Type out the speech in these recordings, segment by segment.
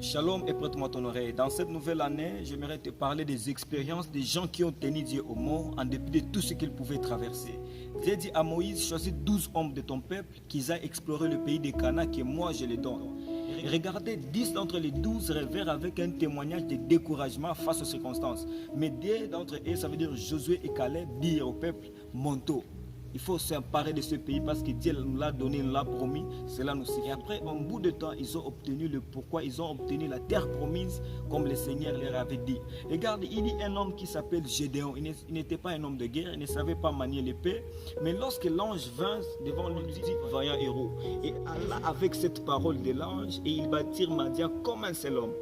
Shalom et prête-moi ton oreille. Dans cette nouvelle année, j'aimerais te parler des expériences des gens qui ont tenu Dieu au mort en dépit de tout ce qu'ils pouvaient traverser. Dieu dit à Moïse, choisis 12 hommes de ton peuple qu'ils aillent explorer le pays des Canaans que moi je les donne. Et regardez, 10 d'entre les 12 rêvèrent avec un témoignage de découragement face aux circonstances. Mais 2 d'entre eux, ça veut dire Josué et Caleb, dirent au peuple, montons. Il faut s'emparer de ce pays parce que Dieu nous l'a donné, nous l'a promis, cela nous suffit. Et après, en bout de temps, ils ont obtenu le pourquoi, ils ont obtenu la terre promise comme le Seigneur leur avait dit. Regarde, il y a un homme qui s'appelle Gédéon. Il n'était pas un homme de guerre, il ne savait pas manier l'épée. Mais lorsque l'ange vint devant lui, il dit, vaillant héros. Et Allah, avec cette parole de l'ange, et il bâtit Madian comme un seul homme.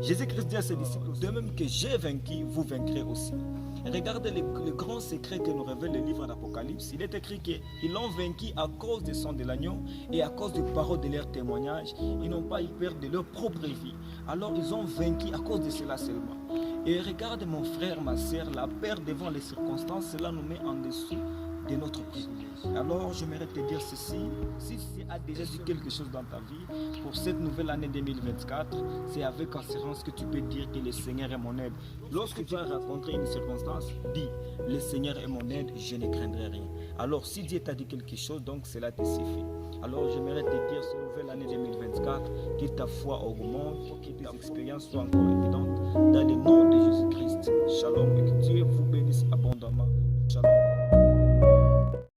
Jésus-Christ dit à ses disciples, de même que j'ai vaincu, vous vaincrez aussi. Et regardez le grand secret que nous révèle le livre d'Apocalypse. Il est écrit qu'ils l'ont vaincu à cause du sang de l'agneau et à cause des paroles de leur témoignage. Ils n'ont pas eu peur de leur propre vie. Alors ils ont vaincu à cause de cela seulement. Et regarde mon frère, ma soeur, la peur devant les circonstances, cela nous met en dessous de notre privilège. Alors j'aimerais te dire ceci, si tu as déjà dit quelque chose dans ta vie, pour cette nouvelle année 2024, c'est avec assurance que tu peux dire que le Seigneur est mon aide. Lorsque tu as rencontré une circonstance, dis, le Seigneur est mon aide, je ne craindrai rien. Alors si Dieu t'a dit quelque chose, donc cela te suffit. Alors j'aimerais te dire, cette nouvelle année 2024, que ta foi augmente, que tes expériences soient encore évidentes, dans le nom de Jésus-Christ. Shalom et que Dieu vous bénisse abondamment.